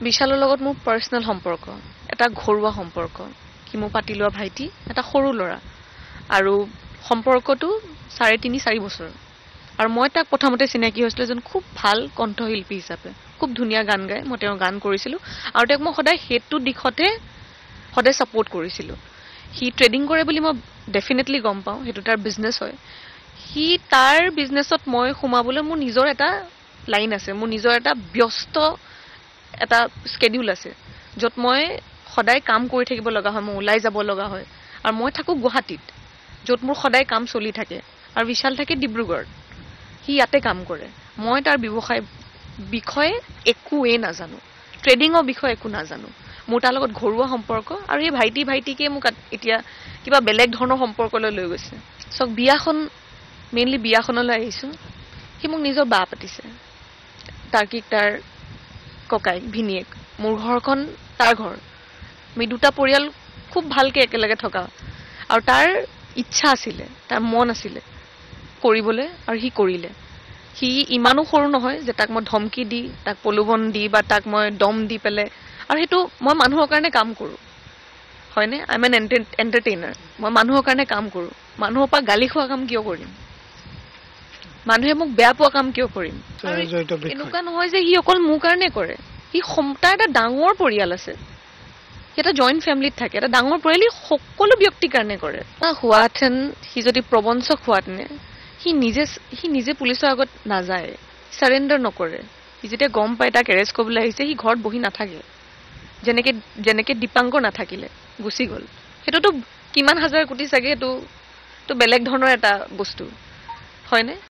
বিশালৰ লগত মোৰ পাৰ্সোনেল সম্পৰ্ক এটা ঘৰুৱা সম্পৰ্ক কি মোৰ পাতি লোৱা ভাইটি এটা সৰু ল'ৰা আৰু সম্পৰ্কটো 3.5-4 বছৰ আৰু মই তাক প্ৰথমতে চিনাকি হৈছিল যেন খুব ভাল কণ্ঠশিল্পী হিচাপে খুব ধুনীয়া গান গায় মই তেওঁৰ গান কৰিছিলো আৰু তাক মই সদায় হেতু দিখতে সদায় সাপোৰ্ট কৰিছিলো হি ট্ৰেডিং কৰে বুলি মই ডেফিনেটলি গম পাওঁ হেতু তাৰ বিজনেস হয় হি তাৰ বিজনেছত মই সোমাবলৈ মোৰ নিজৰ এটা লাইন আছে মোৰ নিজৰ এটা ব্যস্ত এটা স্কেডিউল আছে যত মই সদায় কাম কৰি থাকিব লগা হয় মই ওলাই যাব লগা হয় আৰু মই থাকো গুৱাহাটীত যত মোৰ সদায় কাম চলি থাকে আৰু বিশাল থাকে ডিব্ৰুগড় হি ইয়াতে কাম কৰে মই তাৰ ব্যৱসায় বিষয়ে একোৱে নাজানো ট্ৰেডিংৰ বিষয়ে একো নাজানো মোৰ তাৰ লগত ঘৰুৱা সম্পৰ্ক আৰু এই ভাইটিকে মোক এতিয়া কিবা বেলেগ ধৰণৰ সম্পৰ্কলৈ লৈ গৈছে সক বিয়াখন মেইনলি বিয়াখনলৈ আহিছো হি মোক নিজৰ বা পাতিছে তাৰ ককাই ভিনিয়েক মোৰ ঘৰখন তাৰ ঘৰ আমি দুটা পৰিয়াল খুব ভালকে একেলগে থকা আৰু তাৰ ইচ্ছা আছিল তাৰ মন আছিল কৰিবলৈ আৰু হি কৰিলে হি ইমানো সৰু নহয় যে তাক মই ধমকি দি তাক পলুবন দি বা তাক মই দম দি পেলে আৰু হেতু মই মানুহৰ কাৰণে কাম কৰো হয়নে আই এম এন এন্টাৰটেইনাৰ মই মানুহৰ কাৰণে কাম কৰো মানুহৰ পৰা গালি খোৱা কাম কিয় কৰিম মানুহে মোক বেয়া পোৱা কাম কিয় কৰিম এনেকুৱা নহয় যে হি অকল মোৰ কাৰণে কৰে হি সমতা এটা ডাঙৰ পৰিয়াল আছে এটা জয়েন্ট ফ্যামিলিত থাকে এটা ডাঙৰ পৰিয়াল সকলো ব্যক্তিৰ কাৰণে কৰে হোৱাথেন হি যদি প্ৰবঞ্চক হোৱাতনে হি নিজে পুলিচৰ আগত নাযায় সাৰেন্ডাৰ নকৰে হি যেতিয়া গম পায় তাক এৰেষ্ট কৰিবলৈ আহিছে হি ঘৰত বহি নাথাকে যেনেকে দীপাংকৰ নাথাকিলে গুচি গল হেতুটো কিমান হাজাৰ কোটি চাগে হেতু বেলেগ ধৰণৰ এটা বস্তু হয়নে